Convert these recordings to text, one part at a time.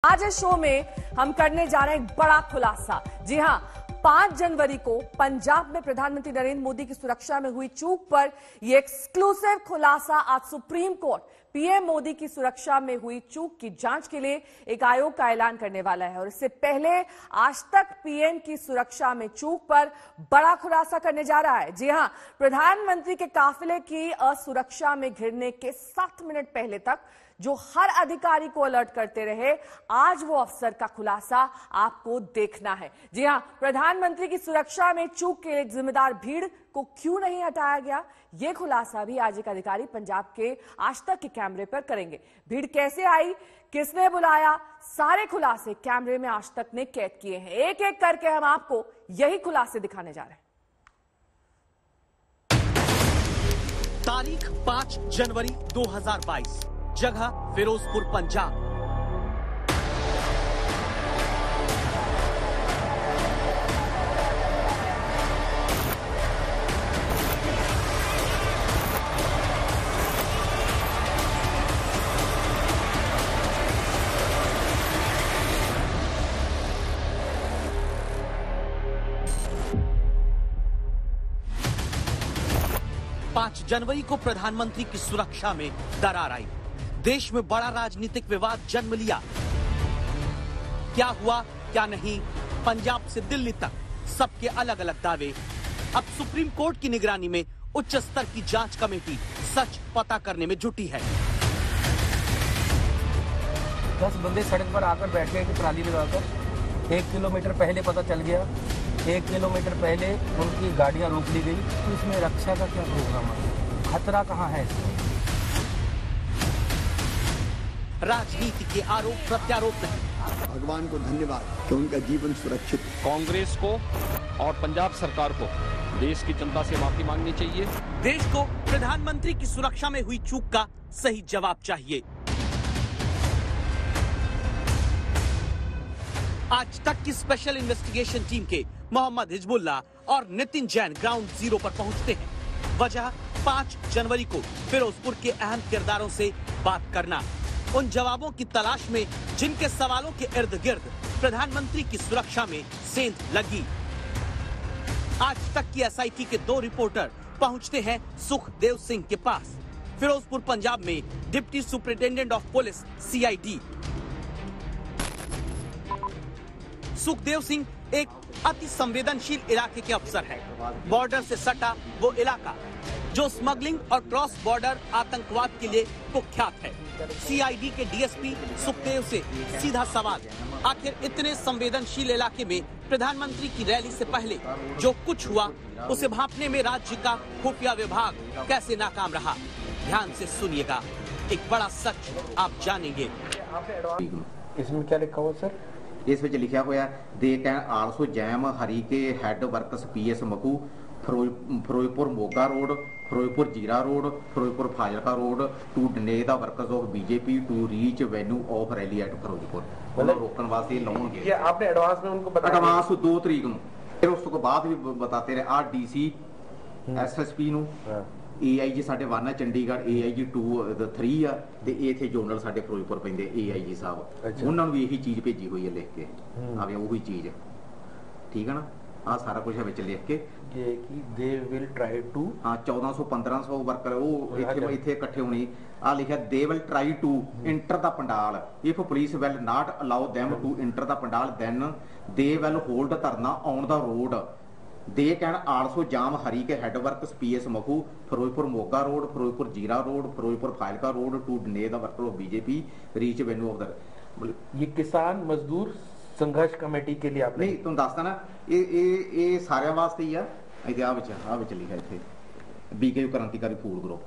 आज इस शो में हम करने जा रहे हैं एक बड़ा खुलासा। जी हां, 5 जनवरी को पंजाब में प्रधानमंत्री नरेंद्र मोदी की सुरक्षा में हुई चूक पर यह एक्सक्लूसिव खुलासा आज सुप्रीम कोर्ट पीएम मोदी की सुरक्षा में हुई चूक की जांच के लिए एक आयोग का ऐलान करने वाला है। और इससे पहले आज तक पीएम की सुरक्षा में चूक पर बड़ा खुलासा करने जा रहा है। जी हां, प्रधानमंत्री के काफिले की असुरक्षा में घिरने के 7 मिनट पहले तक जो हर अधिकारी को अलर्ट करते रहे, आज वो अफसर का खुलासा आपको देखना है। जी हां, प्रधानमंत्री की सुरक्षा में चूक के लिए जिम्मेदार भीड़ को क्यों नहीं हटाया गया, ये खुलासा भी आज एक अधिकारी पंजाब के आज तक के कैमरे पर करेंगे। भीड़ कैसे आई, किसने बुलाया, सारे खुलासे कैमरे में आज तक ने कैद किए हैं। एक एक करके हम आपको यही खुलासे दिखाने जा रहे हैं। तारीख 5 जनवरी 2022, जगह फिरोजपुर पंजाब। जनवरी को प्रधानमंत्री की सुरक्षा में दरार आई। देश में बड़ा राजनीतिक विवाद जन्म लिया। क्या हुआ क्या नहीं, पंजाब से दिल्ली तक सबके अलग अलग दावे। अब सुप्रीम कोर्ट की निगरानी में उच्च स्तर की जांच कमेटी सच पता करने में जुटी है। 10 बंदे सड़क पर आकर बैठ गए ट्राली लगाकर। 1 किलोमीटर पहले पता चल गया, 1 किलोमीटर पहले उनकी गाड़ियां रोक ली गई। तो इसमें रक्षा का क्या प्रोग्राम है? खतरा कहाँ है? राजनीति के आरोप प्रत्यारोप नहीं। भगवान को धन्यवाद कि उनका जीवन सुरक्षित। कांग्रेस को और पंजाब सरकार को देश की जनता से माफी मांगनी चाहिए। देश को प्रधानमंत्री की सुरक्षा में हुई चूक का सही जवाब चाहिए। आज तक की स्पेशल इन्वेस्टिगेशन टीम के मोहम्मद हिजबुल्ला और नितिन जैन ग्राउंड जीरो पर पहुंचते हैं। वजह 5 जनवरी को फिरोजपुर के अहम किरदारों से बात करना, उन जवाबों की तलाश में जिनके सवालों के इर्द गिर्द प्रधानमंत्री की सुरक्षा में सेंध लगी। आज तक की एसआईटी के 2 रिपोर्टर पहुंचते हैं सुखदेव सिंह के पास, फिरोजपुर पंजाब में deputy superintendent of police CID. Sukhdev Singh एक अति संवेदनशील इलाके के अफसर हैं। बॉर्डर से सटा वो इलाका जो स्मगलिंग और क्रॉस बॉर्डर आतंकवाद के लिए कुख्यात है। सीआईडी के डीएसपी सुखदेव से सीधा सवाल, आखिर इतने संवेदनशील इलाके में प्रधानमंत्री की रैली से पहले जो कुछ हुआ उसे भांपने में राज्य का खुफिया विभाग कैसे नाकाम रहा? ध्यान से सुनिएगा, एक बड़ा सच आप जानेंगे। इसमें क्या लिखा हुआ सर? इस विच लिखा हुआ they can also jam Harike head works PS Makhu Ferozepur Moga road, Ferozepur Zira road, Ferozepur Fazilka road to deny the workers of BJP to reach venue of rally at Ferozepur. मतलब रोकने वास्ते लाउणगे। ये आपने एडवांस में उनको बताया? एडवांस 2 तरीक ਨੂੰ, फिर उस तो बाद भी बताते रहे। आ डीसी एसएसपी ਨੂੰ, एआईजी साडे 1 है चंडीगढ़, एआईजी 2 3 आ ते इथे जोनल साडे फिरोजपुर पैंदे एआईजी साहब। उन्हां ਨੂੰ भी यही चीज भेजी हुई है लिख के, आवे वही चीज। ठीक है ना? आ सारा कुछ विच लिख के ये कि they will try to 1400-1500 worker वो इथे इकट्ठे होने। आ लिखा they will try to enter the pandal if police will not allow them to enter the pandal then they will hold dharna on the road. They can also jam Harike head works PS Makhu Ferozepur Moga road, Ferozepur Zira road, Ferozepur Fazilka road to deny the worker of BJP reach venue of the. ये किसान मजदूर संघर्ष committee के लिए आपने नहीं तुम दसदा ना, ये सारे वास्ते ही आ। इथे आ विच लिखा इथे बीकेयू क्रांतिकारी फूड ग्रुप।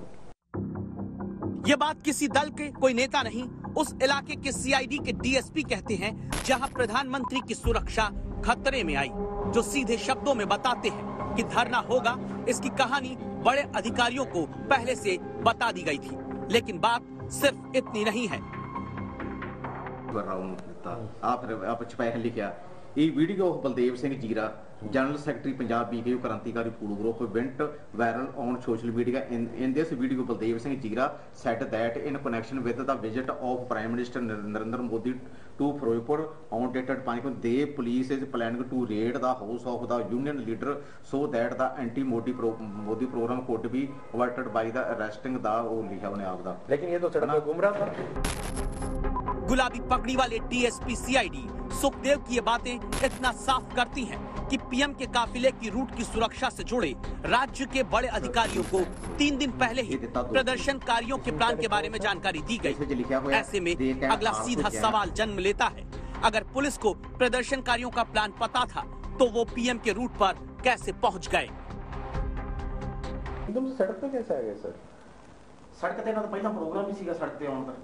ये बात किसी दल के कोई नेता नहीं, उस इलाके के सीआईडी के डीएसपी कहते हैं जहां प्रधानमंत्री की सुरक्षा खतरे में आई, जो सीधे शब्दों में बताते हैं कि धरना होगा। इसकी कहानी बड़े अधिकारियों को पहले से बता दी गई थी, लेकिन बात सिर्फ इतनी नहीं है। आप छपाया लिखा ਇਹ ਵੀਡੀਓ ਬਲਦੇਵ ਸਿੰਘ ਜੀਰਾ General Secretary Punjab BKU Krantikari Food Group went viral on social media. In this video, Baldev Singh Jira said that in connection with the visit of Prime Minister Narendra Modi to Firozpur on dated 5, the police is planning to raid the house of the union leader so that the anti-Modi Modi program could be averted by the arresting the लिखा उन्हें आप दा। लेकिन ये तो सड़क पे घूम रहा था। गुलाबी पगड़ी वाले डीएसपी सीआईडी सुखदेव की ये बातें इतना साफ करती हैं कि पीएम के काफिले की रूट की सुरक्षा से जुड़े राज्य के बड़े अधिकारियों को 3 दिन पहले ही प्रदर्शनकारियों के प्लान के बारे में जानकारी दी गई। ऐसे में अगला सीधा सवाल जन्म लेता है, अगर पुलिस को प्रदर्शनकारियों का प्लान पता था तो वो पीएम के रूट पर कैसे पहुंच गए? एकदम से सड़क पे कैसे आ गए सर? सड़क ते ना तो पहला प्रोग्राम ही सीगा सड़क ते आउण दा।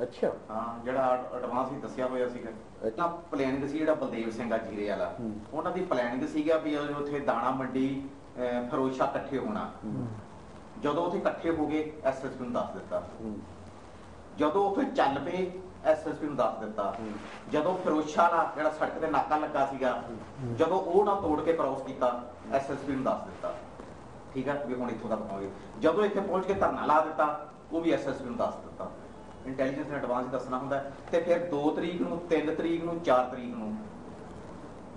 अच्छा हाँ ਜਿਹੜਾ ਐਡਵਾਂਸ ਹੀ ਦੱਸਿਆ ਹੋਇਆ ਸੀਗਾ ਤਾਂ ਪਲੈਨਿੰਗ ਸੀ ਜਿਹੜਾ ਬਲਦੇਵ ਸਿੰਘ ਆ ਜੀਰੇ ਵਾਲਾ ਉਹਨਾਂ ਦੀ ਪਲੈਨਿੰਗ ਸੀਗਾ ਵੀ ਉੱਥੇ ਦਾਣਾ ਮੰਡੀ ਫਿਰੋਜ਼ਸ਼ਾਹ ਇਕੱਠੇ ਹੋਣਾ ਜਦੋਂ ਉੱਥੇ ਇਕੱਠੇ ਹੋ ਗਏ ਐਸਐਸਪੀ ਨੂੰ ਦੱਸ ਦਿੱਤਾ ਜਦੋਂ ਉੱਥੇ ਚੱਲ ਪਏ ਐਸਐਸਪੀ ਨੂੰ ਦੱਸ ਦਿੱਤਾ ਜਦੋਂ ਫਿਰੋਜ਼ਸ਼ਾਹ ਦਾ ਜਿਹੜਾ ਸੜਕ ਤੇ ਨਾਕਾ ਲੱਗਾ ਸੀਗਾ ਜਦੋਂ ਉਹ ਨਾ ਤੋੜ ਕੇ ਕ੍ਰਾਸ ਕੀਤਾ ਐਸਐਸਪੀ ਨੂੰ ਦੱਸ ਦਿੱਤਾ ਠੀਕ ਹੈ ਵੀ ਹੁਣ ਇੱਥੋਂ ਤੱਕ ਪਹੁੰਚ ਗਏ ਜਦੋਂ ਇੱਥੇ ਪਹੁੰਚ ਕੇ ਧਰਨਾ ਲਾ ਦਿੱਤਾ ਉਹ ਵੀ ਐਸਐਸਪੀ ਨੂੰ ਦੱਸ ਦਿੱਤਾ ਇੰਟੈਲੀਜੈਂਸ ਨੇ ਐਡਵਾਂਸ ਦੱਸਣਾ ਹੁੰਦਾ ਤੇ ਫਿਰ 2 ਤਰੀਕ ਨੂੰ 3 ਤਰੀਕ ਨੂੰ 4 ਤਰੀਕ ਨੂੰ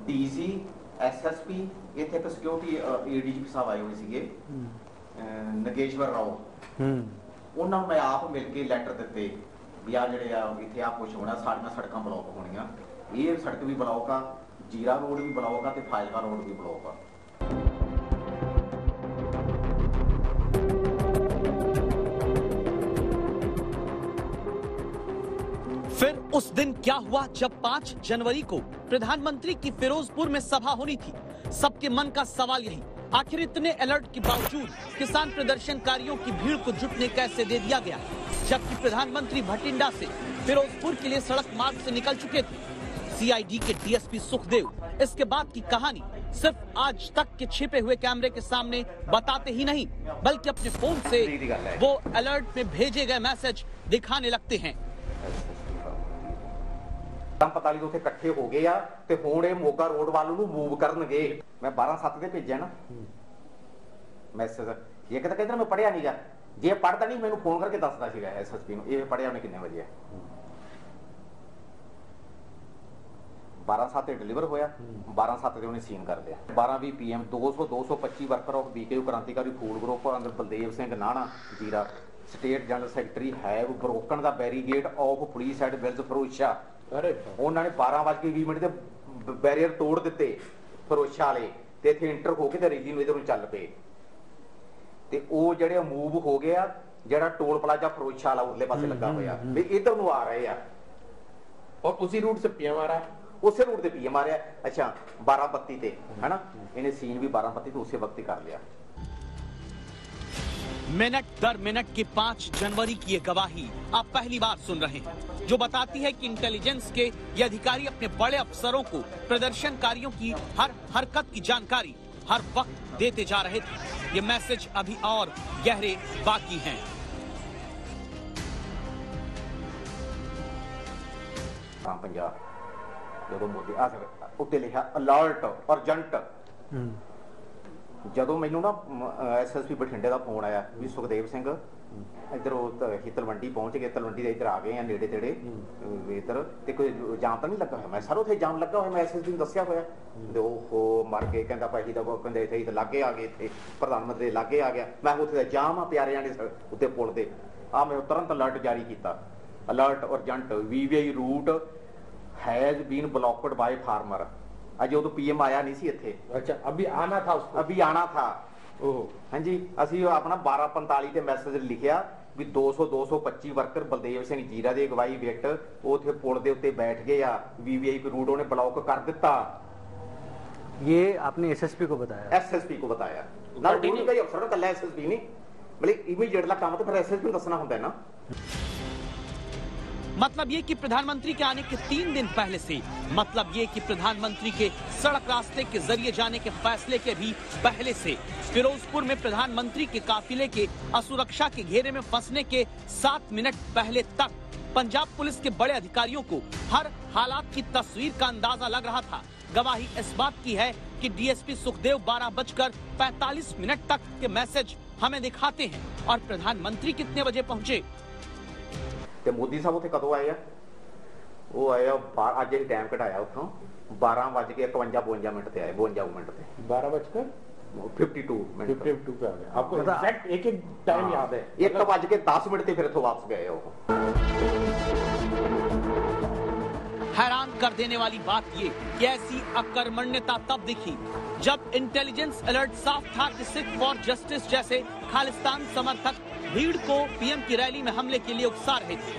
ਡੀਸੀ ਐਸਐਸਪੀ ਇੱਥੇ ਇੱਕ ਸਿਕਿਉਰਿਟੀ ਏਡੀਜੀਪੀ ਸਾਹਿਬ ਆਏ ਹੋਏ ਸੀਗੇ ਨਗੇਸ਼ਵਰ ਰਾਓ ਉਹਨਾਂ ਨੂੰ ਮੈਂ ਆਪ ਮਿਲ ਕੇ ਲੈਟਰ ਦਿੱਤੇ ਵੀ ਆ ਜਿਹੜੇ ਆ ਇੱਥੇ ਆ ਕੁਝ ਹੋਣਾ ਸਾਡੀਆਂ ਸੜਕਾਂ ਬਲੌਕ ਹੋਣੀਆਂ ਇਹ ਸੜਕ ਵੀ ਬਲੌਕ ਆ ਜੀਰਾ ਰੋਡ ਵੀ ਬਲੌਕ ਆ ਤੇ ਫਾਜ਼ਿਲਕਾ ਰੋਡ ਵੀ ਬਲੌਕ ਆ। फिर उस दिन क्या हुआ जब 5 जनवरी को प्रधानमंत्री की फिरोजपुर में सभा होनी थी। सबके मन का सवाल यही, आखिर इतने अलर्ट के बावजूद किसान प्रदर्शनकारियों की भीड़ को जुटने कैसे दे दिया गया, जबकि प्रधानमंत्री भटिंडा से फिरोजपुर के लिए सड़क मार्ग से निकल चुके थे। सीआईडी के डीएसपी सुखदेव इसके बाद की कहानी सिर्फ आज तक के छिपे हुए कैमरे के सामने बताते ही नहीं, बल्कि अपने फोन से वो अलर्ट में भेजे गए मैसेज दिखाने लगते हैं। ਪਤਾ ਨਹੀਂ ਉੱਥੇ ਇਕੱਠੇ ਹੋ ਗਏ ਆ ਤੇ ਹੁਣ ਇਹ ਮੋਗਾ ਰੋਡ ਵੱਲ ਨੂੰ ਮੂਵ ਕਰਨਗੇ। ਮੈਂ 12/7 ਤੇ ਭੇਜਿਆ ਨਾ ਮੈਸੇਜ ਇਹ ਕਿਤੇ ਕਹਿੰਦਾ ਮੈਂ ਪੜਿਆ ਨਹੀਂਗਾ ਜੇ ਪੜਦਾ ਨਹੀਂ ਮੈਨੂੰ ਫੋਨ ਕਰਕੇ ਦੱਸਦਾ ਸੀਗਾ ਐਸਐਸਪੀ ਨੂੰ ਇਹ ਪੜਿਆ ਉਹਨੇ ਕਿੰਨੇ ਵਜੇ ਆ 12/7 ਤੇ ਡਿਲੀਵਰ ਹੋਇਆ 12/7 ਤੇ ਉਹਨੇ ਸੀਨ ਕਰ ਲਿਆ 12:20 PM 225 ਵਰਕਰ ਆਫ BKU ਕ੍ਰਾਂਤੀਕਾਰੀ ਫੂਡ ਗਰੁੱਪ ਅੰਦਰ ਬਲਦੇਵ ਸਿੰਘ ਨਾਣਾ ਜੀਰਾ state general secretary have broken the barricade of police at Wales Firozshah ਉਹਨਾਂ ਨੇ 12:20 ਤੇ ਬੈਰੀਅਰ ਤੋੜ ਦਿੱਤੇ ਫਿਰੋਜ਼ਸ਼ਾਹ ਵਾਲੇ ਤੇ ਇੱਥੇ ਇੰਟਰ ਹੋ ਕੇ ਤੇ ਰੈਲੀ ਨੂੰ ਇਧਰ ਨੂੰ ਚੱਲ ਪਏ ਤੇ ਉਹ ਜਿਹੜੇ ਮੂਵ ਹੋ ਗਏ ਆ ਜਿਹੜਾ ਟੋਲ ਪਲਾਜ਼ਾ ਫਿਰੋਜ਼ਸ਼ਾਹ ਵਾਲਾ ਉਰਲੇ ਪਾਸੇ ਲੱਗਾ ਹੋਇਆ ਵੀ ਇਧਰ ਨੂੰ ਆ ਰਹੇ ਆ और उसी रूट से पीएम आ रहा है ਉਸੇ ਰੂਟ ਤੇ ਪੀਐਮ ਆ ਰਿਹਾ ਅੱਛਾ 12:32 ਤੇ ਹੈਨਾ ਇਹਨੇ ਸੀਨ ਵੀ 12:32 ਤੇ ਉਸੇ ਵਕਤ ਹੀ ਕਰ ਲਿਆ। मिनट दर मिनट की 5 जनवरी की ये गवाही आप पहली बार सुन रहे हैं, जो बताती है कि इंटेलिजेंस के ये अधिकारी अपने बड़े अफसरों को प्रदर्शनकारियों की हर हरकत की जानकारी हर वक्त देते जा रहे थे। ये मैसेज अभी और गहरे बाकी हैं। पंजाब ਜਦੋਂ ਮੋਦੀ ਆ ਉੱਤੇ ਲਿਖਿਆ ਅਲਰਟ ਅਰਜੈਂਟ ਜਦੋਂ ਮੈਨੂੰ ਨਾ ਐਸਐਸਪੀ ਬਠਿੰਡੇ ਦਾ ਫੋਨ ਆਇਆ ਵੀ ਸੁਖਦੇਵ ਸਿੰਘ ਇੱਧਰ ਉਹ ਤਲਵੰਡੀ ਪਹੁੰਚ ਗਏ ਤਲਵੰਡੀ ਦੇ ਇੱਧਰ ਆ ਗਏ ਆ ਨੇੜੇ ਤੇੜੇ ਇੱਧਰ ਤੇ ਕੋਈ ਜਾਮ ਤਾਂ ਨਹੀਂ ਲੱਗਾ ਹੋਇਆ ਮੈਂ ਸਰ ਉੱਥੇ ਜਾਮ ਲੱਗਾ ਹੋਇਆ ਮੈਂ ਐਸਐਸਪੀ ਨੂੰ ਦੱਸਿਆ ਹੋਇਆ ਤੇ ਉਹ ਮਰ ਕੇ ਕਹਿੰਦਾ ਭਾਈ ਦਾ ਕਹਿੰਦੇ ਇੱਥੇ ਹੀ ਲਾਗੇ ਆ ਗਏ ਇੱਥੇ ਪ੍ਰਧਾਨ ਮੰਤਰੀ ਲਾਗੇ ਆ ਗਿਆ ਮੈਂ ਉੱਥੇ ਦਾ ਜਾਮ ਆ ਪਿਆਰਿਆਂ ਦੇ ਉੱਤੇ ਪੁਲ ਦੇ ਆ ਮੈਂ ਤੁਰੰਤ ਅਲਰਟ ਜਾਰੀ ਕੀਤਾ alert urgent VVI route has been blocked by farmer अजे उदों पीएम आया नहीं सी इत्थे अच्छा अभी आना था उसको अभी आना था हाँ जी असी अपना 12:45 ते मैसेज लिखिया भी 225 वर्कर बलदेव सिंह जीरा दी अगवाई विट उथे पुल दे उत्ते बैठ गए आ VVIP रूट उन्हें ब्लॉक कर दिता। ये आपने एसएसपी को बताया? एसएसपी को बताया ना कोई अफसर कल्ला एसएसपी नहीं मतलब इमीडिएट काम तो फिर एसएसपी को दसना होंदा है ना। मतलब ये कि प्रधानमंत्री के आने के 3 दिन पहले से, मतलब ये कि प्रधानमंत्री के सड़क रास्ते के जरिए जाने के फैसले के भी पहले से फिरोजपुर में प्रधानमंत्री के काफिले के असुरक्षा के घेरे में फंसने के 7 मिनट पहले तक पंजाब पुलिस के बड़े अधिकारियों को हर हालात की तस्वीर का अंदाजा लग रहा था। गवाही इस बात की है कि डीएसपी सुखदेव 12:45 तक के मैसेज हमें दिखाते हैं और प्रधानमंत्री कितने बजे पहुंचे। ਤੇ ਮੋਦੀ ਸਾਹਿਬ ਉੱਥੇ ਕਦੋਂ ਆਏ ਆ? ਉਹ ਆਏ ਆ ਅੱਜ ਹੀ ਟਾਈਮ ਘਟਾਇਆ ਉੱਥੋਂ 12:51 ਤੇ ਆਏ 52 ਮਿੰਟ ਤੇ 12:52 ਮਿੰਟ 52 पे आ गए। आपको एग्जैक्ट एक टाइम याद है? 1:10 ਤੇ ਫਿਰ ਇੱਥੋਂ ਵਾਪਸ ਗਏ ਉਹ। हैरान कर देने वाली बात ये कि ऐसी अकर्मण्यता तब दिखी जब इंटेलिजेंस अलर्ट साफ था कि सिख फॉर जस्टिस जैसे खालिस्तान समर्थक भीड़ को पीएम की रैली में हमले के लिए उकसा रहे थे।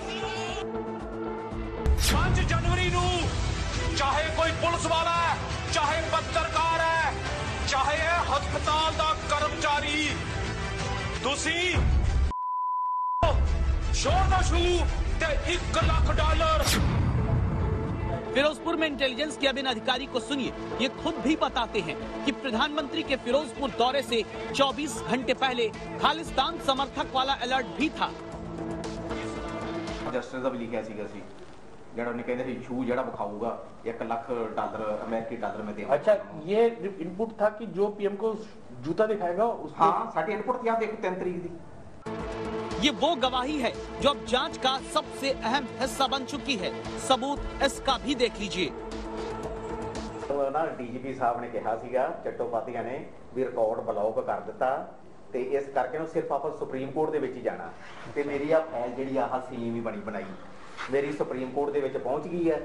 5 जनवरी नू चाहे कोई पुलिस वाला है, चाहे पत्रकार है, चाहे हस्पताल दा कर्मचारी, तुसी शोर दा शू ते $1 लाख। फिरोजपुर में इंटेलिजेंस के अब इन अधिकारी को सुनिए, ये खुद भी बताते हैं कि प्रधानमंत्री के फिरोजपुर दौरे से 24 घंटे पहले खालिस्तान समर्थक वाला अलर्ट भी था। जस्टिस ਦਾ ਵੀ ਲਿਖਿਆ ਸੀਗਾ ਸੀ ਜਿਹੜਾ ਉਹਨੇ ਕਹਿੰਦੇ ਸੀ ਸ਼ੂ ਜਿਹੜਾ ਵਿਖਾਊਗਾ $1 ਲੱਖ अमेरिकी डॉलर में देगा। अच्छा, ये इनपुट था कि जो पीएम को जूता दिखाएगा उसको। हाँ, साडी इनपुट थी। आप देखो 3 तारीख दी। ये वो गवाही है जो अब जांच का सबसे अहम हिस्सा बन चुकी है। सबूत इसका भी देख लीजिए। तो ना डीजीपी साहब ने कहा सीगा चट्टोपाध्याय ने भी रिकॉर्ड ब्लॉक कर दिता ते इस करके ना सिर्फ आप सुप्रीम कोर्ट दे विच ही जाना ते मेरी आ फाइल जिहड़ी आह सीम ही बनी बनाई मेरी सुप्रीम कोर्ट दे विच पहुंच गई है।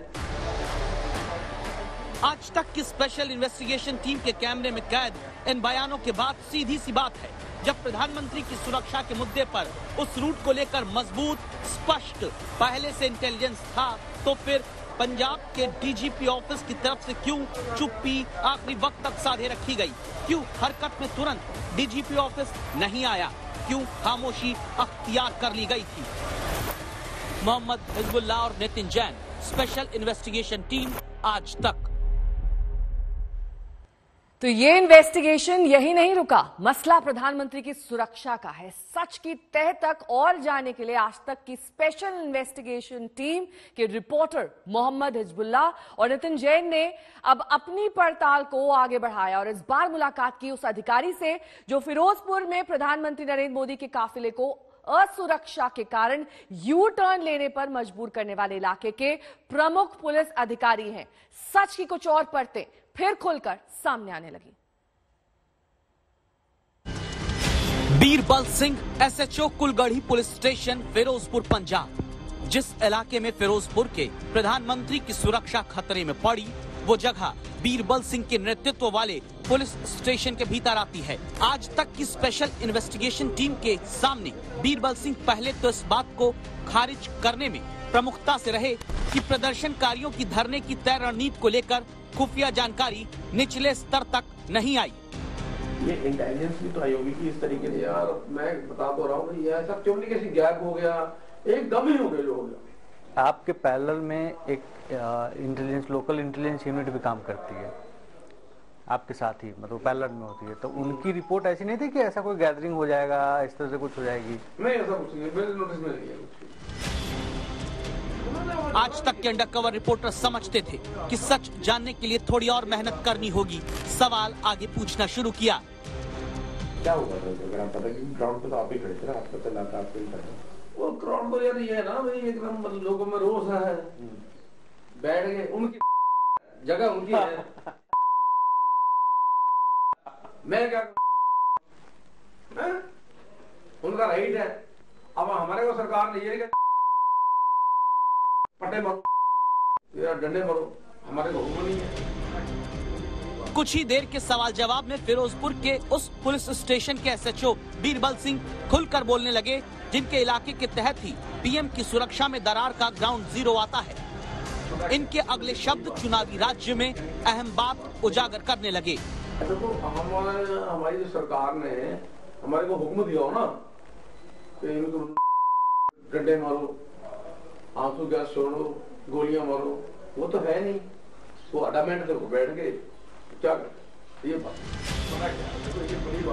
आज तक की स्पेशल इन्वेस्टिगेशन टीम के कैमरे में कैद इन बयानों के बाद सीधी सी बात है, जब प्रधानमंत्री की सुरक्षा के मुद्दे पर उस रूट को लेकर मजबूत स्पष्ट पहले से इंटेलिजेंस था, तो फिर पंजाब के डीजीपी ऑफिस की तरफ से क्यों चुप्पी आखिरी वक्त तक साधे रखी गई? क्यों हरकत में तुरंत डीजीपी ऑफिस नहीं आया? क्यों खामोशी अख्तियार कर ली गई थी? मोहम्मद हिजबुल्लाह और Nitin Jain, special investigation team, आज तक। तो ये इन्वेस्टिगेशन यही नहीं रुका, मसला प्रधानमंत्री की सुरक्षा का है। सच की तह तक और जाने के लिए आज तक की स्पेशल इन्वेस्टिगेशन टीम के रिपोर्टर मोहम्मद हिजबुल्लाह और नितिन जैन ने अब अपनी पड़ताल को आगे बढ़ाया और इस बार मुलाकात की उस अधिकारी से जो फिरोजपुर में प्रधानमंत्री नरेंद्र मोदी के काफिले को असुरक्षा के कारण यू टर्न लेने पर मजबूर करने वाले इलाके के प्रमुख पुलिस अधिकारी हैं। सच की कुछ और परतें फिर खुलकर सामने आने लगी। Birbal Singh, SHO Kulgarhi police station, Firozpur, Punjab. जिस इलाके में फिरोजपुर के प्रधानमंत्री की सुरक्षा खतरे में पड़ी, वो जगह बीरबल सिंह के नेतृत्व वाले पुलिस स्टेशन के भीतर आती है। आज तक की स्पेशल इन्वेस्टिगेशन टीम के सामने बीरबल सिंह पहले तो इस बात को खारिज करने में प्रमुखता से रहे कि प्रदर्शनकारियों की धरने की तय रणनीति को लेकर खुफिया जानकारी निचले स्तर तक नहीं आई। ये इंटेलिजेंस भी तो आई होगी कि इस तरीके से। यार मैं बता तो रहा हूँ, ये सब कम्युनिकेशन गैप हो गया, एकदम ही हो गए लोग। आपके पैरेलल में एक इंटेलिजेंस, लोकल इंटेलिजेंस यूनिट भी काम करती है आपके साथ ही, मतलब पैरेलल में होती है, तो उनकी रिपोर्ट ऐसी नहीं थी कि ऐसा कोई गैदरिंग हो जाएगा, इस तरह से कुछ हो जाएगी? नहीं, ऐसा कुछ नहीं, मेरे नोटिस में नहीं है। आज तक के अंडरकवर रिपोर्टर समझते थे कि सच जानने के लिए थोड़ी और मेहनत करनी होगी। सवाल आगे पूछना शुरू किया। क्या हुआ था? पता कि ग्राउंड पे तो आप ही खड़े थे ना, आपको चला था, आपको ही खड़े। वो ग्राउंड पर यार ये है ना भाई, एकदम लोगों में रोष है, बैठ गए, उनकी जगह उनकी है, मैं क्या, उनका राइट है। अब हमारे को सरकार ने ये पट्टे मारो या डंडे मारो, हमारे को हुक्म नहीं है। कुछ ही देर के सवाल जवाब में फिरोजपुर के उस पुलिस स्टेशन के एसएचओ बीरबल सिंह खुलकर बोलने लगे, जिनके इलाके के तहत ही पीएम की सुरक्षा में दरार का ग्राउंड जीरो आता है। इनके अगले शब्द चुनावी राज्य में अहम बात उजागर करने लगे। देखो, हमारी जो सरकार ने हमारे को हुक्म दिया हो ना कि इनको डंडे मारो, आंसू गैस छोड़ो, गोलियां मारो, वो तो है नहीं। वो अडामेंट पे बैठ गए, क्या ये बात।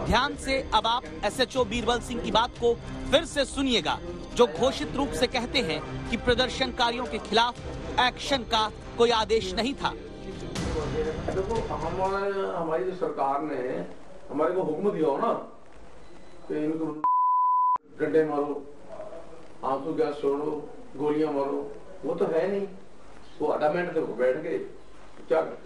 ध्यान से अब आप एसएचओ बीरबल सिंह की बात को फिर से सुनिएगा, जो घोषित रूप से कहते हैं कि प्रदर्शनकारियों के खिलाफ एक्शन का कोई आदेश नहीं था। देखो, हमारी जो सरकार ने हमारे को हुक्म दिया हो ना कि इनको डंडे मारो, आंसू गैस छोड़ो, गोलियां मारो, वो तो है नहीं। वो आधा मिनट तक बैठ गए, क्या कर।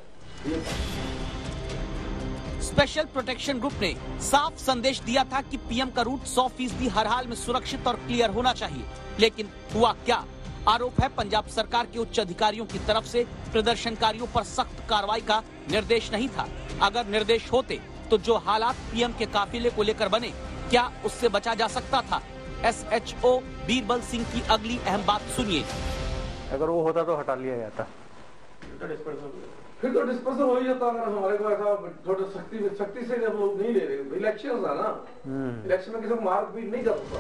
स्पेशल प्रोटेक्शन ग्रुप ने साफ संदेश दिया था कि पीएम का रूट 100% हर हाल में सुरक्षित और क्लियर होना चाहिए, लेकिन हुआ क्या? आरोप है पंजाब सरकार के उच्च अधिकारियों की तरफ से प्रदर्शनकारियों पर सख्त कार्रवाई का निर्देश नहीं था। अगर निर्देश होते तो जो हालात पीएम के काफिले को लेकर बने, क्या उससे बचा जा सकता था? SHO बीरबल सिंह की अगली अहम बात सुनिए। अगर वो होता तो हटा लिया जाता। फिर तो डिस्पर्सल हो ही जाता। अगर हमारे को ऐसा थोड़ा सख्ती से हम लोग नहीं ले रहे। इलेक्शन है ना, इलेक्शन में किसी को मार पीट नहीं कर सकता।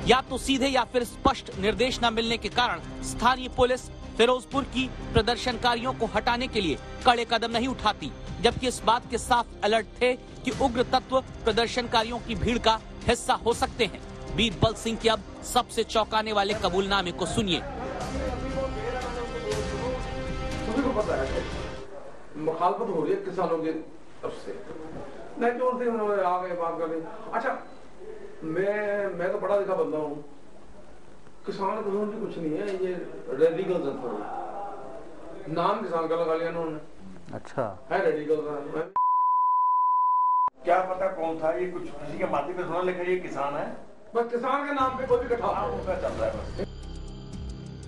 या तो सीधे या फिर स्पष्ट निर्देश न मिलने के कारण स्थानीय पुलिस फिरोजपुर की प्रदर्शनकारियों को हटाने के लिए कड़े कदम नहीं उठाती, जबकि इस बात के साफ अलर्ट थे कि उग्र तत्व प्रदर्शनकारियों की भीड़ का हिस्सा हो सकते हैं। बीरबल सिंह के अब सबसे चौंकाने वाले कबूलनामे को सुनिए। सभी को पता है मुखालफत हो रही है किसानों की तरफ से, नहीं जोड़ते उन्होंने आ गए बात कर रहे। अच्छा, मैं तो पढ़ा लिखा बंदा हूँ। किसान कम्युनिटी कुछ नहीं है, ये रेडिकल जनता नाम किसान का लगा लिया उन्होंने। अच्छा है रेडिकल। क्या पता कौन था ये, कुछ किसी के माथे पे थोड़ा लिखा ये किसान है, बस किसान के नाम पे कोई भी कटा चल रहा है बस।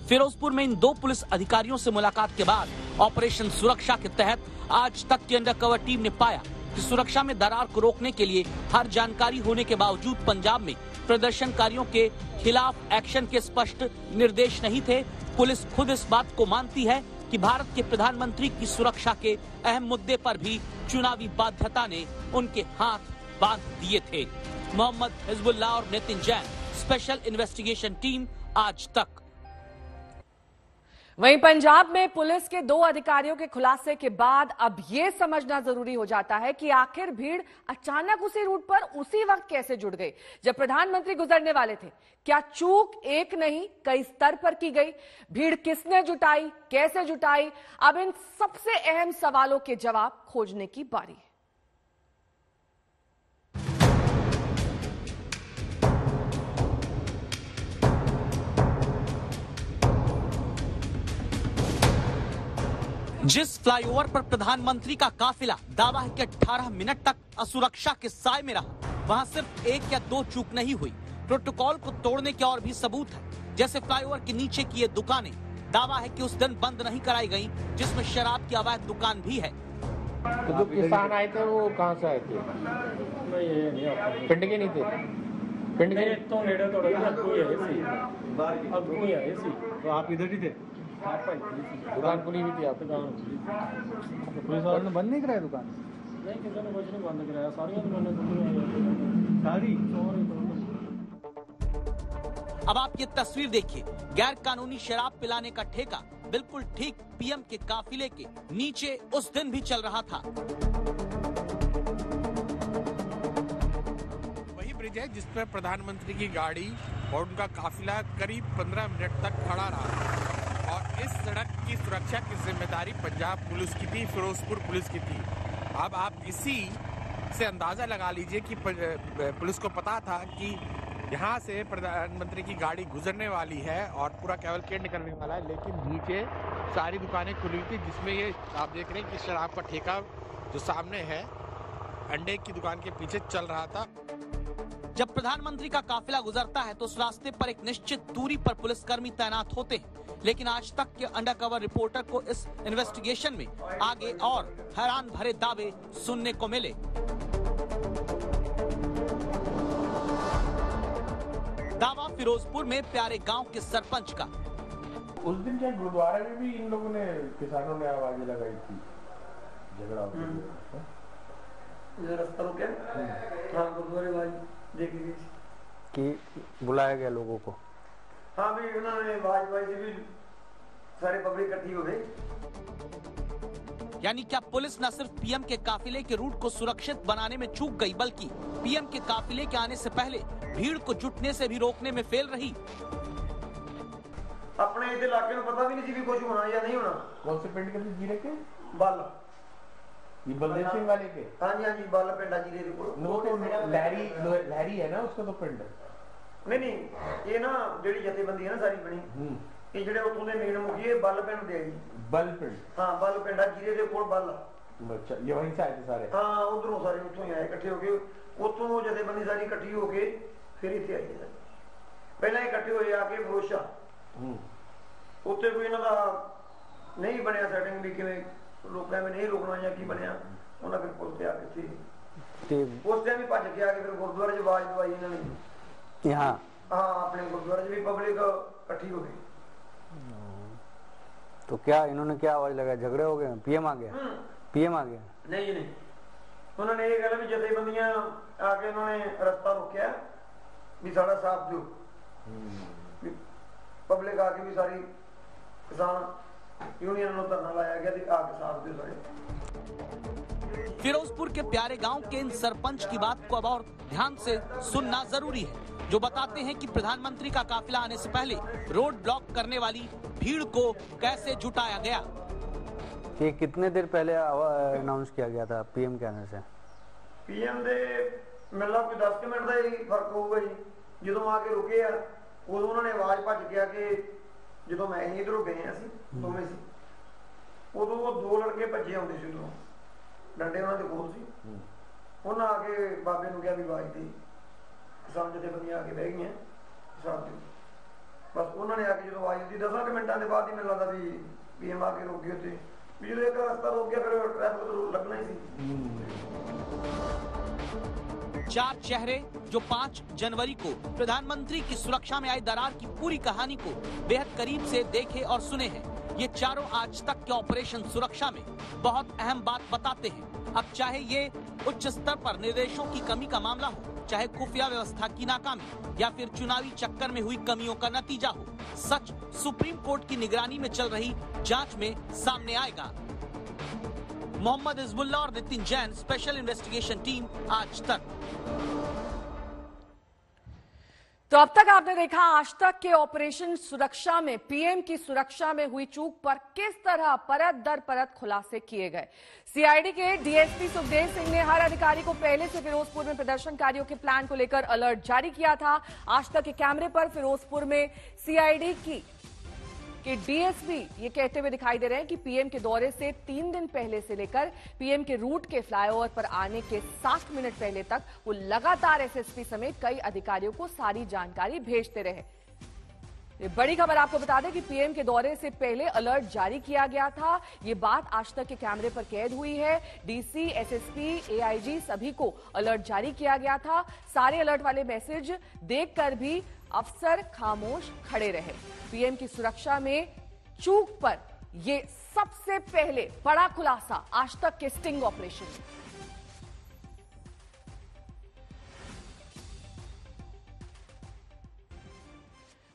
फिरोजपुर में इन दो पुलिस अधिकारियों से मुलाकात के बाद ऑपरेशन सुरक्षा के तहत आज तक की अंडरकवर टीम ने पाया कि सुरक्षा में दरार को रोकने के लिए हर जानकारी होने के बावजूद पंजाब में प्रदर्शनकारियों के खिलाफ एक्शन के स्पष्ट निर्देश नहीं थे। पुलिस खुद इस बात को मानती है कि भारत के प्रधानमंत्री की सुरक्षा के अहम मुद्दे पर भी चुनावी बाध्यता ने उनके हाथ बांध दिए थे। मोहम्मद हिजबुल्लाह और Nitin Jain, special investigation team, आज तक। वहीं पंजाब में पुलिस के 2 अधिकारियों के खुलासे के बाद अब यह समझना जरूरी हो जाता है कि आखिर भीड़ अचानक उसी रूट पर उसी वक्त कैसे जुड़ गई जब प्रधानमंत्री गुजरने वाले थे। क्या चूक एक नहीं कई स्तर पर की गई? भीड़ किसने जुटाई, कैसे जुटाई? अब इन सबसे अहम सवालों के जवाब खोजने की बारी है। जिस फ्लाईओवर पर प्रधानमंत्री का काफिला दावा है कि 18 मिनट तक असुरक्षा के साए में रहा, वहां सिर्फ 1 या 2 चूक नहीं हुई। प्रोटोकॉल को तोड़ने के और भी सबूत है। जैसे फ्लाईओवर के नीचे की ये दुकानें, दावा है कि उस दिन बंद नहीं कराई गई, जिसमें शराब की अवैध दुकान भी है। तो जो किसान आए थे वो कहाँ से आए थे? पिंड के नहीं थे? पिंड के तो नेड़े तो आप इधर ही थे? दुकान खुली हुई थी आप? पुलिस वालों ने बंद नहीं कराया दुकान? नहीं, किसी ने कुछ नहीं बंद कराया, सारी दुकानें सारी। अब आप ये तस्वीर देखिए, गैर कानूनी शराब पिलाने का ठेका बिल्कुल ठीक पीएम के काफिले के नीचे उस दिन भी चल रहा था। वही ब्रिज है जिस पर प्रधानमंत्री की गाड़ी और उनका काफिला करीब 15 मिनट तक खड़ा रहा, और इस सड़क की सुरक्षा की जिम्मेदारी पंजाब पुलिस की थी, फिरोजपुर पुलिस की थी। अब आप इसी से अंदाजा लगा लीजिए कि पुलिस को पता था कि यहाँ से प्रधानमंत्री की गाड़ी गुजरने वाली है और पूरा कैवलकेड निकलने वाला है, लेकिन नीचे सारी दुकानें खुली थी, जिसमें ये आप देख रहे हैं कि शराब का ठेका जो सामने है अंडे की दुकान के पीछे चल रहा था। जब प्रधानमंत्री का काफिला गुजरता है तो उस रास्ते पर एक निश्चित दूरी पर पुलिसकर्मी तैनात होते हैं, लेकिन आज तक के अंडरकवर रिपोर्टर को इस इन्वेस्टिगेशन में आगे और हैरान भरे दावे सुनने को मिले। दावा फिरोजपुर में प्यारे गांव के सरपंच का। उस दिन क्या गुरुद्वारे में भी इन लोगों ने, किसानों ने आवाजें लगाई थी, झगड़ा रास्ता रोके गुरुद्वारे देखी कि बुलाया गया लोगों को। हाँ भी उन्होंने भाजपा से भी सारे पब्लिक इकट्ठी हो गई। यानी क्या पुलिस न सिर्फ पीएम के काफिले के रूट को सुरक्षित बनाने में चूक गई, बल्कि पीएम के काफिले के आने से पहले भीड़ को जुटने से भी रोकने में फेल रही। अपने इधर इलाके में पता भी नहीं थी कुछ होना या नहीं होना। कौन से पिंड के जीरे के? बल, ये बलदेव सिंह वाले के? हाँ जी बल पिंडा जीरे के लहरी है ना उसका तो पिंड। नहीं ये ना ਜਿਹੜੀ ਜਥੇਬੰਦੀ है ना सारी बनी, ये ਜਿਹੜੇ ਉਥੋਂ ਦੇ ਮੇਨ ਮੁਖੀ बल पिंड ਦੇ ਜੀ। बल पिंड? हाँ बल पिंडा जीरे के कोल बल। अच्छा, ये वहीं से आए थे सारे? हाँ उधरों सारे उतों ही आए इकट्ठे होके, उतों जथेबंदी सारी इकट्ठी होके फिर इतने आई है। पहला इकट्ठे हुए आके भरोसा उत्ते कोई इन्हों का नहीं बनया सैटिंग भी किवें लोगों में नहीं रोकना या की बनया, उन्हें फिर पुलिस आके थी उस टाइम भी भज के आके फिर गुरुद्वारे च आवाज दवाई इन्होंने यहाँ। हाँ अपने गुरुद्वारे च भी पब्लिक इकट्ठी हो गई। तो क्या इन्होंने क्या आवाज लगाया? झगड़े हो गए? पीएम आ गया? पीएम आ गया? नहीं उन्होंने ये गल भी जथेबंदियां आके उन्होंने रास्ता रोकया भी साड़ा साफ दो, पब्लिक आके भी सारी किसान यूनियन को धरना लाया गया आके साफ दो सारे। फिरोजपुर के प्यारे गांव के इन सरपंच की बात को अब और ध्यान से सुनना जरूरी है, जो बताते हैं कि प्रधानमंत्री का काफिला आने से पहले रोड ब्लॉक करने वाली भीड़ को कैसे जुटाया गया। ये कितने देर पहले अनाउंस किया गया था पीएम के आने से? पीएम दे मिलना कोई 10 मिनट का ही फर्क होगा जी। जो आके रुके आ उदों उन्होंने आवाज भज के आके, जो मैं इधरों गए दोवें सी, उदों वो 2 लड़के भजे आते सी, उधरों डंडे उन्होंने कोल सी, उन्हें आके बाबे नूं कहा भी आवाज दी, किसान जथेबंदियां आके बह गई साथ दी। बस उन्होंने आके जो आवाज दी 10 मिनटों के बाद ही मिल लगता भी पीएम आके रुक गए थे, भी जो एक रास्ता रोक गया फिर ट्रैफिक तो लगना ही सी। 4 चेहरे जो 5 जनवरी को प्रधानमंत्री की सुरक्षा में आई दरार की पूरी कहानी को बेहद करीब से देखे और सुने हैं। ये चारों आज तक के ऑपरेशन सुरक्षा में बहुत अहम बात बताते हैं। अब चाहे ये उच्च स्तर पर निर्देशों की कमी का मामला हो, चाहे खुफिया व्यवस्था की नाकामी या फिर चुनावी चक्कर में हुई कमियों का नतीजा हो, सच सुप्रीम कोर्ट की निगरानी में चल रही जांच में सामने आएगा। मोहम्मद हिजबुल्लाह और Nitin Jain, special investigation team, आज तक। तो अब तक आपने देखा आज तक के ऑपरेशन सुरक्षा में पीएम की सुरक्षा में हुई चूक पर किस तरह परत दर परत खुलासे किए गए। सीआईडी के डीएसपी सुखदेव सिंह ने हर अधिकारी को पहले से फिरोजपुर में प्रदर्शनकारियों के प्लान को लेकर अलर्ट जारी किया था। आज तक के कैमरे पर फिरोजपुर में सीआईडी के डीएसपी ये कहते हुए दिखाई दे रहे हैं कि पीएम के दौरे से 3 दिन पहले से लेकर पीएम के रूट के फ्लाईओवर पर आने के 60 मिनट पहले तक वो लगातार एसएसपी समेत कई अधिकारियों को सारी जानकारी भेजते रहे। ये बड़ी खबर आपको बता दें कि पीएम के दौरे से पहले अलर्ट जारी किया गया था। ये बात आज तक के कैमरे पर कैद हुई है। डीसी, एसएसपी, एआईजी सभी को अलर्ट जारी किया गया था। सारे अलर्ट वाले मैसेज देखकर भी अफसर खामोश खड़े रहे। पीएम की सुरक्षा में चूक पर यह सबसे पहले बड़ा खुलासा आज तक के स्टिंग ऑपरेशन में।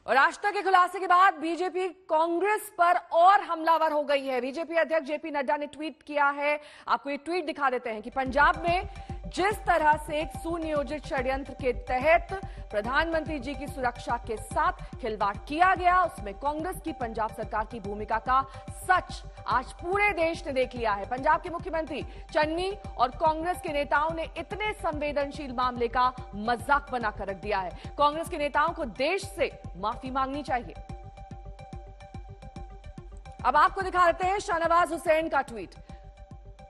और आज तक के खुलासे के बाद बीजेपी कांग्रेस पर और हमलावर हो गई है। बीजेपी अध्यक्ष जेपी नड्डा ने ट्वीट किया है। आपको ये ट्वीट दिखा देते हैं कि पंजाब में जिस तरह से एक सुनियोजित षड्यंत्र के तहत प्रधानमंत्री जी की सुरक्षा के साथ खिलवाड़ किया गया, उसमें कांग्रेस की पंजाब सरकार की भूमिका का सच आज पूरे देश ने देख लिया है। पंजाब के मुख्यमंत्री चन्नी और कांग्रेस के नेताओं ने इतने संवेदनशील मामले का मजाक बनाकर रख दिया है। कांग्रेस के नेताओं को देश से माफी मांगनी चाहिए। अब आपको दिखा देते हैं शाहनवाज हुसैन का ट्वीट।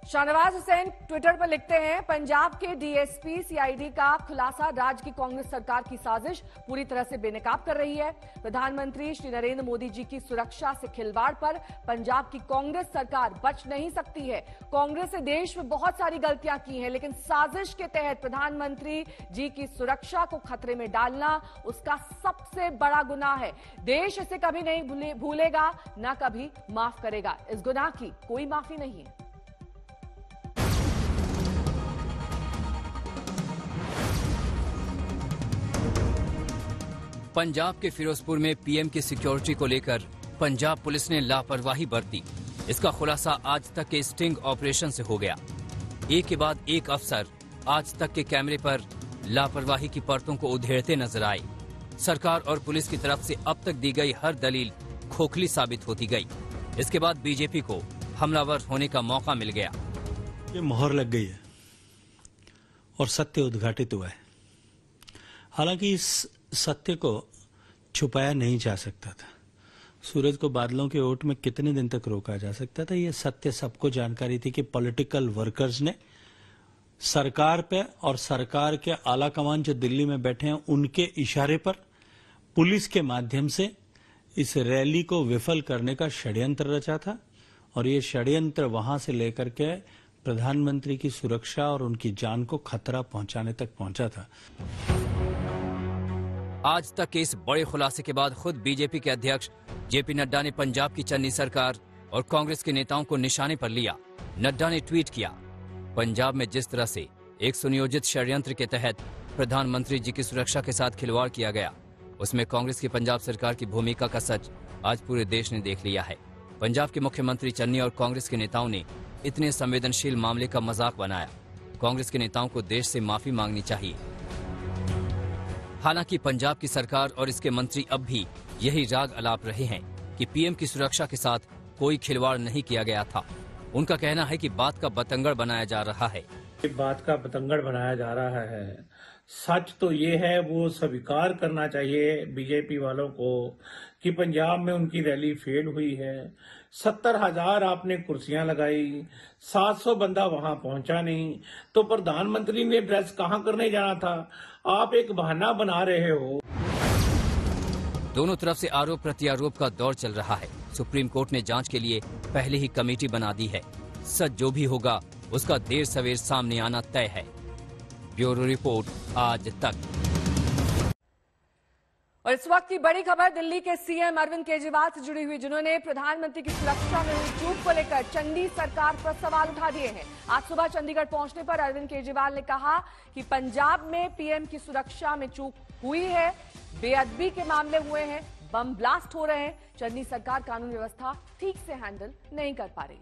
शाहनवाज हुसैन ट्विटर पर लिखते हैं, पंजाब के डीएसपी सीआईडी का खुलासा राज्य की कांग्रेस सरकार की साजिश पूरी तरह से बेनकाब कर रही है। प्रधानमंत्री श्री नरेंद्र मोदी जी की सुरक्षा से खिलवाड़ पर पंजाब की कांग्रेस सरकार बच नहीं सकती है। कांग्रेस ने देश में बहुत सारी गलतियां की हैं, लेकिन साजिश के तहत प्रधानमंत्री जी की सुरक्षा को खतरे में डालना उसका सबसे बड़ा गुनाह है। देश इसे कभी नहीं भूलेगा, न कभी माफ करेगा। इस गुनाह की कोई माफी नहीं है। पंजाब के फिरोजपुर में पीएम की सिक्योरिटी को लेकर पंजाब पुलिस ने लापरवाही बरती। इसका खुलासा आज तक के स्टिंग ऑपरेशन से हो गया। एक के बाद एक अफसर आज तक के कैमरे पर लापरवाही की परतों को उधेड़ते नजर आए। सरकार और पुलिस की तरफ से अब तक दी गई हर दलील खोखली साबित होती गई। इसके बाद बीजेपी को हमलावर होने का मौका मिल गया। ये मोहर लग गई है और सत्य उद्घाटित हुआ है। हालांकि इस सत्य को छुपाया नहीं जा सकता था। सूरज को बादलों के ओट में कितने दिन तक रोका जा सकता था? यह सत्य सबको जानकारी थी कि पॉलिटिकल वर्कर्स ने सरकार पे और सरकार के आला कमान जो दिल्ली में बैठे हैं उनके इशारे पर पुलिस के माध्यम से इस रैली को विफल करने का षड्यंत्र रचा था और ये षड्यंत्र वहां से लेकर के प्रधानमंत्री की सुरक्षा और उनकी जान को खतरा पहुंचाने तक पहुंचा था। आज तक के इस बड़े खुलासे के बाद खुद बीजेपी के अध्यक्ष जेपी नड्डा ने पंजाब की चन्नी सरकार और कांग्रेस के नेताओं को निशाने पर लिया। नड्डा ने ट्वीट किया, पंजाब में जिस तरह से एक सुनियोजित षड्यंत्र के तहत प्रधानमंत्री जी की सुरक्षा के साथ खिलवाड़ किया गया, उसमें कांग्रेस की पंजाब सरकार की भूमिका का सच आज पूरे देश ने देख लिया है। पंजाब के मुख्यमंत्री चन्नी और कांग्रेस के नेताओं ने इतने संवेदनशील मामले का मजाक बनाया। कांग्रेस के नेताओं को देश से माफी मांगनी चाहिए। हालांकि पंजाब की सरकार और इसके मंत्री अब भी यही राग अलाप रहे हैं कि पीएम की सुरक्षा के साथ कोई खिलवाड़ नहीं किया गया था। उनका कहना है कि बात का बतंगड़ बनाया जा रहा है। बात का बतंगड़ बनाया जा रहा है। सच तो ये है, वो स्वीकार करना चाहिए बीजेपी वालों को कि पंजाब में उनकी रैली फेल हुई है। 70,000 आपने कुर्सियां लगाई, 700 बंदा वहां पहुंचा नहीं, तो प्रधानमंत्री ने एड्रेस कहां करने जाना था? आप एक बहाना बना रहे हो। दोनों तरफ से आरोप प्रत्यारोप का दौर चल रहा है। सुप्रीम कोर्ट ने जांच के लिए पहले ही कमेटी बना दी है। सच जो भी होगा उसका देर सवेर सामने आना तय है। ब्यूरो रिपोर्ट, आज तक। और इस वक्त की बड़ी खबर दिल्ली के सीएम अरविंद केजरीवाल से जुड़ी हुई, जिन्होंने प्रधानमंत्री की सुरक्षा में हुई चूक को लेकर चंडी सरकार पर सवाल उठा दिए हैं। आज सुबह चंडीगढ़ पहुंचने पर अरविंद केजरीवाल ने कहा कि पंजाब में पीएम की सुरक्षा में चूक हुई है, बेअदबी के मामले हुए हैं, बम ब्लास्ट हो रहे हैं, चंडी सरकार कानून व्यवस्था ठीक से हैंडल नहीं कर पा रही।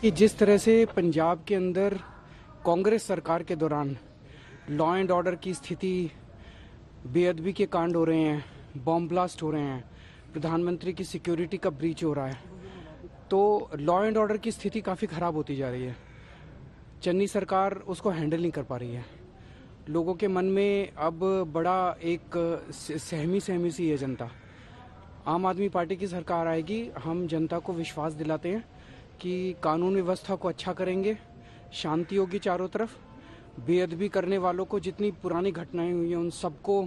कि जिस तरह से पंजाब के अंदर कांग्रेस सरकार के दौरान लॉ एंड ऑर्डर की स्थिति, बेअदबी के कांड हो रहे हैं, बॉम्ब ब्लास्ट हो रहे हैं, प्रधानमंत्री की सिक्योरिटी का ब्रीच हो रहा है, तो लॉ एंड ऑर्डर की स्थिति काफ़ी ख़राब होती जा रही है। चन्नी सरकार उसको हैंडल नहीं कर पा रही है। लोगों के मन में अब बड़ा एक सहमी सी है जनता। आम आदमी पार्टी की सरकार आएगी, हम जनता को विश्वास दिलाते हैं कि कानून व्यवस्था को अच्छा करेंगे, शांति होगी चारों तरफ, बेअदबी करने वालों को जितनी पुरानी घटनाएं हुई हैं उन सबको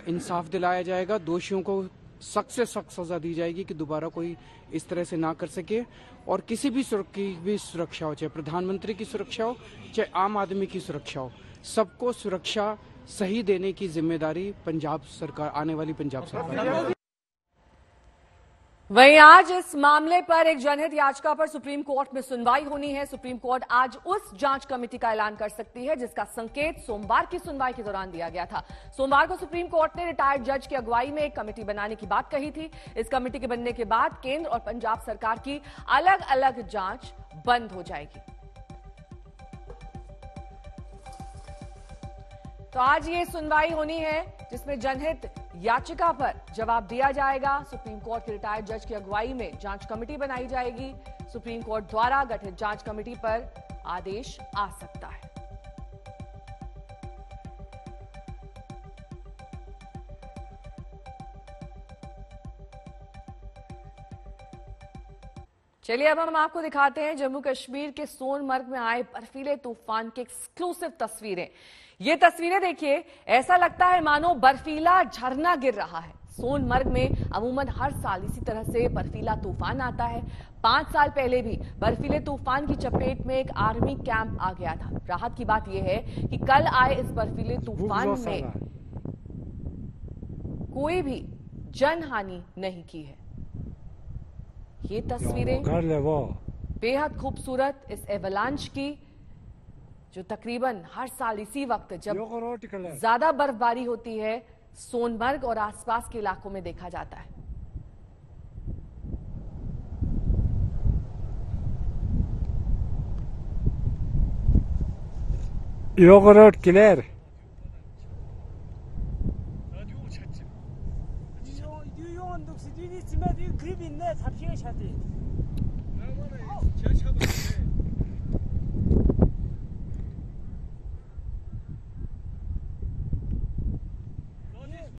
इंसाफ दिलाया जाएगा, दोषियों को सख्त से सख्त सजा दी जाएगी कि दोबारा कोई इस तरह से ना कर सके। और किसी भी सुरक्षा हो, चाहे प्रधानमंत्री की सुरक्षा हो, चाहे आम आदमी की सुरक्षा हो, सबको सुरक्षा सही देने की जिम्मेदारी पंजाब सरकार, आने वाली पंजाब सरकार। वहीं आज इस मामले पर एक जनहित याचिका पर सुप्रीम कोर्ट में सुनवाई होनी है। सुप्रीम कोर्ट आज उस जांच कमेटी का ऐलान कर सकती है जिसका संकेत सोमवार की सुनवाई के दौरान दिया गया था। सोमवार को सुप्रीम कोर्ट ने रिटायर्ड जज की अगुवाई में एक कमेटी बनाने की बात कही थी। इस कमेटी के बनने के बाद केंद्र और पंजाब सरकार की अलग अलग जांच बंद हो जाएगी। तो आज ये सुनवाई होनी है जिसमें जनहित याचिका पर जवाब दिया जाएगा। सुप्रीम कोर्ट के रिटायर्ड जज की अगुवाई में जांच कमेटी बनाई जाएगी। सुप्रीम कोर्ट द्वारा गठित जांच कमेटी पर आदेश आ सकता है। चलिए अब हम आपको दिखाते हैं जम्मू कश्मीर के सोनमर्ग में आए बर्फीले तूफान की एक्सक्लूसिव तस्वीरें। ये तस्वीरें देखिए, ऐसा लगता है मानो बर्फीला झरना गिर रहा है। सोनमर्ग में अमूमन हर साल इसी तरह से बर्फीला तूफान आता है। 5 साल पहले भी बर्फीले तूफान की चपेट में एक आर्मी कैंप आ गया था। राहत की बात यह है कि कल आए इस बर्फीले तूफान में कोई भी जनहानि नहीं की है। ये तस्वीरें बेहद खूबसूरत इस एवलांच की, जो तकरीबन हर साल इसी वक्त जब ज्यादा बर्फबारी होती है सोनमर्ग और आसपास के इलाकों में देखा जाता है। 요거를 기내를 유용한 독수리 있지만 이 그립이 있네 잡히가 샤디